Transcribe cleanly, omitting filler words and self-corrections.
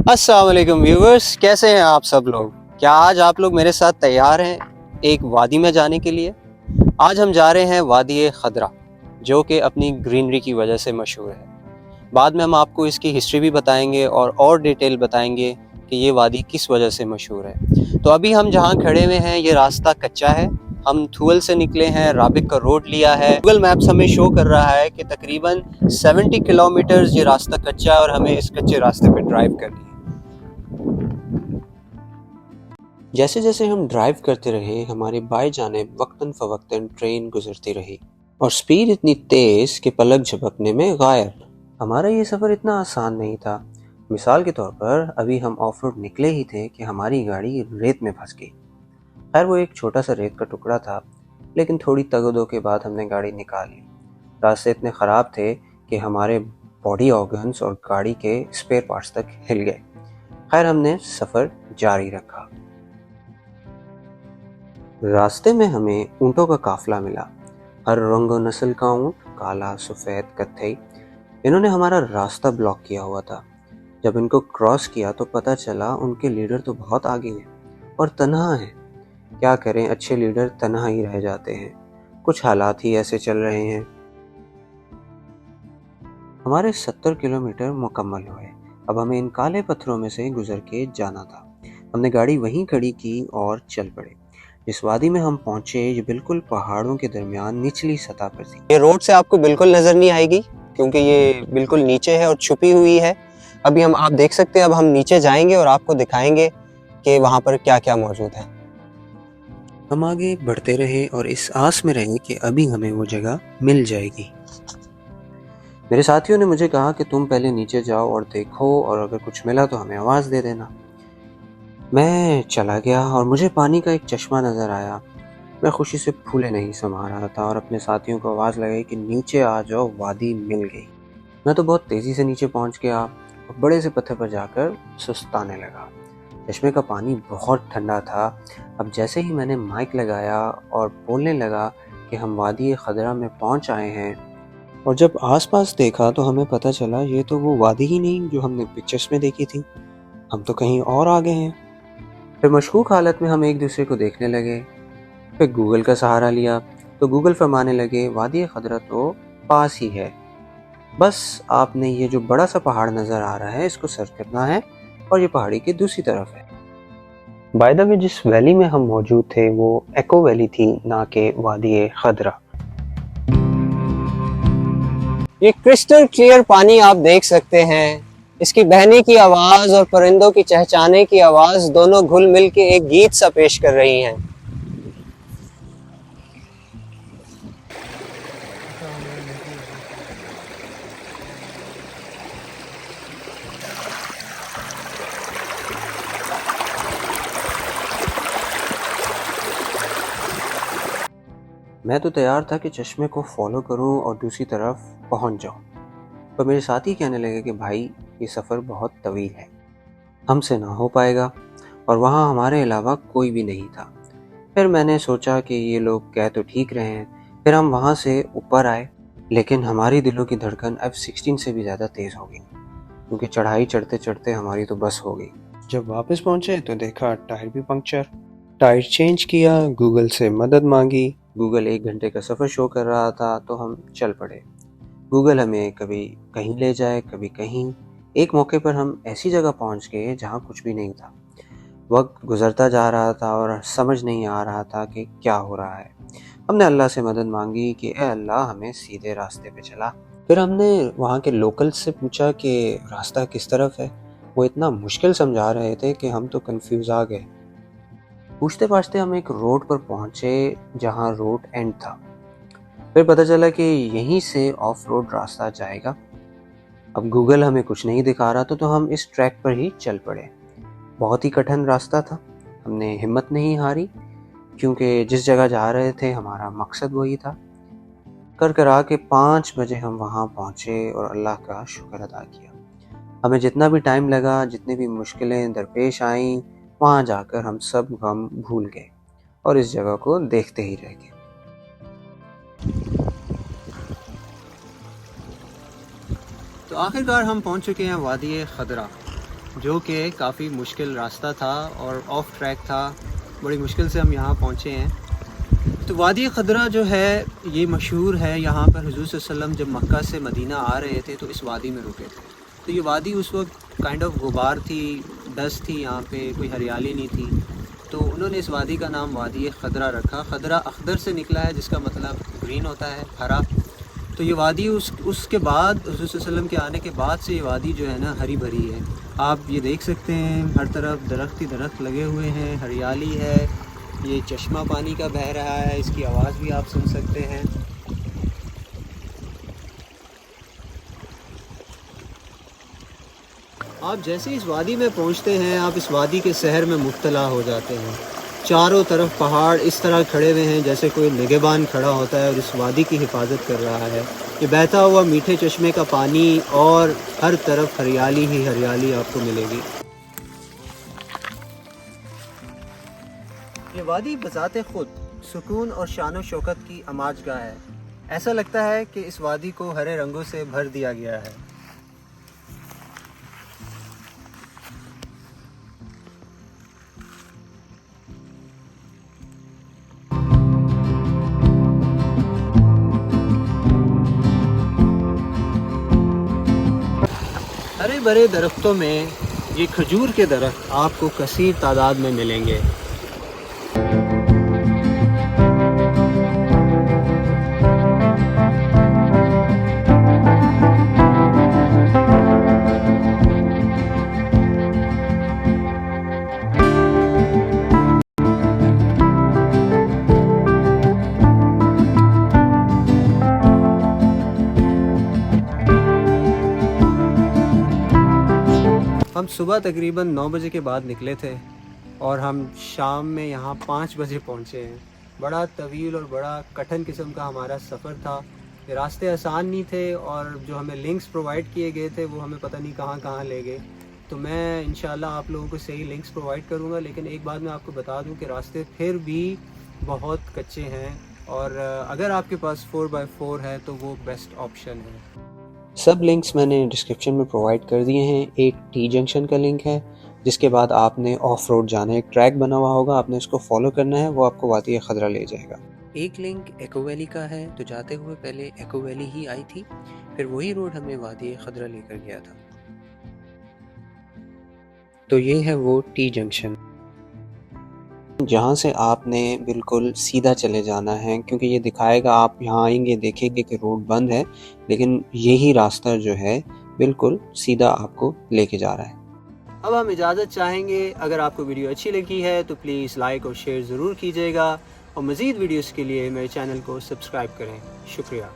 अस्सलाम वालेकुम व्यूवर्स, कैसे हैं आप सब लोग। क्या आज आप लोग मेरे साथ तैयार हैं एक वादी में जाने के लिए। आज हम जा रहे हैं वादी खदरा, जो कि अपनी ग्रीनरी की वजह से मशहूर है। बाद में हम आपको इसकी हिस्ट्री भी बताएंगे और डिटेल बताएंगे कि ये वादी किस वजह से मशहूर है। तो अभी हम जहाँ खड़े हुए हैं ये रास्ता कच्चा है। हम थुअल से निकले हैं, राबिक का रोड लिया है। गूगल मैप्स हमें शो कर रहा है कि तकरीबन 70 किलोमीटर्स ये रास्ता कच्चा है और हमें इस कच्चे रास्ते पे ड्राइव करनी है। जैसे जैसे हम ड्राइव करते रहे, हमारी बाएं जानिब वक्तन फवक्तन ट्रेन गुजरती रही और स्पीड इतनी तेज कि पलक झपकने में गायब। हमारा ये सफ़र इतना आसान नहीं था। मिसाल के तौर पर अभी हम ऑफ रोड निकले ही थे कि हमारी गाड़ी रेत में फंस गई। खैर वो एक छोटा सा रेत का टुकड़ा था, लेकिन थोड़ी तगदो के बाद हमने गाड़ी निकाल ली। रास्ते इतने ख़राब थे कि हमारे बॉडी ऑर्गन्स और गाड़ी के स्पेयर पार्ट्स तक हिल गए। खैर हमने सफ़र जारी रखा। रास्ते में हमें ऊँटों का काफिला मिला। हर रंग और नस्ल का ऊँट, काला, सफ़ेद, कत्थई। इन्होंने हमारा रास्ता ब्लॉक किया हुआ था। जब इनको क्रॉस किया तो पता चला उनके लीडर तो बहुत आगे हैं और तन्हा हैं। क्या करें, अच्छे लीडर तन्हा ही रह जाते हैं। कुछ हालात ही ऐसे चल रहे हैं। हमारे 70 किलोमीटर मुकम्मल हुए। अब हमें इन काले पत्थरों में से गुजर के जाना था। हमने गाड़ी वहीं खड़ी की और चल पड़े। जिस वादी में हम पहुंचे ये बिल्कुल पहाड़ों के दरमियान निचली सतह पर थी। ये रोड से आपको बिल्कुल नजर नहीं आएगी क्योंकि ये बिल्कुल नीचे है और छुपी हुई है। अभी आप देख सकते हैं। अब हम नीचे जाएंगे और आपको दिखाएंगे कि वहां पर क्या क्या मौजूद है। हम आगे बढ़ते रहे और इस आस में रहे कि अभी हमें वो जगह मिल जाएगी। मेरे साथियों ने मुझे कहा कि तुम पहले नीचे जाओ और देखो, और अगर कुछ मिला तो हमें आवाज़ दे देना। मैं चला गया और मुझे पानी का एक चश्मा नज़र आया। मैं खुशी से फूले नहीं समा रहा था और अपने साथियों को आवाज़ लगाई कि नीचे आ जाओ, वादी मिल गई। मैं तो बहुत तेज़ी से नीचे पहुंच गया और बड़े से पत्थर पर जाकर सुस्ताने लगा। चश्मे का पानी बहुत ठंडा था। अब जैसे ही मैंने माइक लगाया और बोलने लगा कि हम वादी खदरा में पहुंच आए हैं, और जब आसपास देखा तो हमें पता चला ये तो वो वादी ही नहीं जो हमने पिक्चर्स में देखी थी। हम तो कहीं और आ गए हैं। फिर मशकूक हालत में हम एक दूसरे को देखने लगे। फिर गूगल का सहारा लिया तो गूगल फरमाने लगे वादी खदरा तो पास ही है, बस आपने ये जो बड़ा सा पहाड़ नज़र आ रहा है इसको सर करना है और ये पहाड़ी की दूसरी तरफ है। बाय द वे, जिस वैली में हम मौजूद थे वो एको वैली थी, ना कि वादी खदरा। ये क्रिस्टल क्लियर पानी आप देख सकते हैं। इसकी बहने की आवाज़ और परिंदों की चहचहाने की आवाज़ दोनों घुल मिल के एक गीत सा पेश कर रही हैं। मैं तो तैयार था कि चश्मे को फॉलो करूं और दूसरी तरफ पहुंच जाऊं, पर मेरे साथी कहने लगे कि भाई ये सफ़र बहुत तवील है, हमसे ना हो पाएगा, और वहाँ हमारे अलावा कोई भी नहीं था। फिर मैंने सोचा कि ये लोग कह तो ठीक रहे हैं। फिर हम वहाँ से ऊपर आए, लेकिन हमारी दिलों की धड़कन F-16 से भी ज़्यादा तेज़ हो गई, क्योंकि चढ़ाई चढ़ते चढ़ते हमारी तो बस हो गई। जब वापस पहुँचे तो देखा टायर भी पंक्चर। टायर चेंज किया, गूगल से मदद मांगी। गूगल 1 घंटे का सफ़र शो कर रहा था तो हम चल पड़े। गूगल हमें कभी कहीं ले जाए, कभी कहीं। एक मौके पर हम ऐसी जगह पहुंच गए जहां कुछ भी नहीं था। वक्त गुजरता जा रहा था और समझ नहीं आ रहा था कि क्या हो रहा है। हमने अल्लाह से मदद मांगी कि ए अल्लाह, हमें सीधे रास्ते पे चला। फिर हमने वहाँ के लोकल से पूछा कि रास्ता किस तरफ है। वो इतना मुश्किल समझा रहे थे कि हम तो कंफ्यूज आ गए। पूछते पाछते हम एक रोड पर पहुंचे जहां रोड एंड था। फिर पता चला कि यहीं से ऑफ रोड रास्ता जाएगा। अब गूगल हमें कुछ नहीं दिखा रहा था तो हम इस ट्रैक पर ही चल पड़े। बहुत ही कठिन रास्ता था। हमने हिम्मत नहीं हारी, क्योंकि जिस जगह जा रहे थे हमारा मकसद वही था। कर करा के 5 बजे हम वहाँ पहुँचे और अल्लाह का शुक्र अदा किया। हमें जितना भी टाइम लगा, जितनी भी मुश्किलें दरपेश आईं, वहाँ जाकर हम सब गम भूल गए और इस जगह को देखते ही रह गए। तो आखिरकार हम पहुंच चुके हैं वादी खदरा। जो कि काफ़ी मुश्किल रास्ता था और ऑफ ट्रैक था। बड़ी मुश्किल से हम यहाँ पहुँचे हैं। तो वादी ख़दरा जो है ये मशहूर है। यहाँ पर हुज़ूर सल्लल्लाहु अलैहि वसल्लम जब मक्का से मदीना आ रहे थे तो इस वादी में रुके थे। तो ये वादी उस वक्त काइंड ऑफ गुबार थी, डस्ट थी, यहाँ पे कोई हरियाली नहीं थी। तो उन्होंने इस वादी का नाम वादी ख़दरा रखा। ख़दरा अख्दर से निकला है जिसका मतलब ग्रीन होता है, हरा। तो ये वादी उसके बाद हुज़ूर सल्लल्लाहु अलैहि वसल्लम के आने के बाद से ये वादी जो है ना हरी भरी है। आप ये देख सकते हैं हर तरफ दरख्त ही दरख्त लगे हुए हैं, हरियाली है। ये चश्मा पानी का बह रहा है, इसकी आवाज़ भी आप सुन सकते हैं। आप जैसे इस वादी में पहुंचते हैं आप इस वादी के शहर में मुब्तला हो जाते हैं। चारों तरफ पहाड़ इस तरह खड़े हुए हैं जैसे कोई निगहबान खड़ा होता है और इस वादी की हिफाजत कर रहा है। ये बहता हुआ मीठे चश्मे का पानी और हर तरफ हरियाली ही हरियाली आपको मिलेगी। ये वादी बज़ाते खुद सुकून और शान शौकत की अमाजगाह है। ऐसा लगता है कि इस वादी को हरे रंगों से भर दिया गया है। हरे भरे दरख्तों में ये खजूर के दरख्त आपको कसीर तादाद में मिलेंगे। हम सुबह तकरीबन 9 बजे के बाद निकले थे और हम शाम में यहाँ 5 बजे पहुँचे हैं। बड़ा तवील और बड़ा कठिन किस्म का हमारा सफ़र था। ये रास्ते आसान नहीं थे और जो हमें लिंक्स प्रोवाइड किए गए थे वो हमें पता नहीं कहाँ कहाँ ले गए। तो मैं इंशाल्लाह आप लोगों को सही लिंक्स प्रोवाइड करूँगा, लेकिन एक बात मैं आपको बता दूँ कि रास्ते फिर भी बहुत कच्चे हैं और अगर आपके पास 4x4 है तो वो बेस्ट ऑप्शन है। सब लिंक्स मैंने डिस्क्रिप्शन में प्रोवाइड कर दिए हैं। एक टी जंक्शन का लिंक है जिसके बाद आपने ऑफ रोड जाना है, एक ट्रैक बना हुआ होगा, आपने उसको फॉलो करना है, वो आपको वादी ख़दरा ले जाएगा। एक लिंक एको वैली का है, तो जाते हुए पहले एको वैली ही आई थी, फिर वही रोड हमें वादी ख़दरा लेकर गया था। तो ये है वो टी जंक्शन जहाँ से आपने बिल्कुल सीधा चले जाना है, क्योंकि ये दिखाएगा आप यहाँ आएंगे देखेंगे कि रोड बंद है, लेकिन यही रास्ता जो है बिल्कुल सीधा आपको लेके जा रहा है। अब हम इजाज़त चाहेंगे। अगर आपको वीडियो अच्छी लगी है तो प्लीज़ लाइक और शेयर ज़रूर कीजिएगा और मज़ीद वीडियोस के लिए मेरे चैनल को सब्सक्राइब करें। शुक्रिया।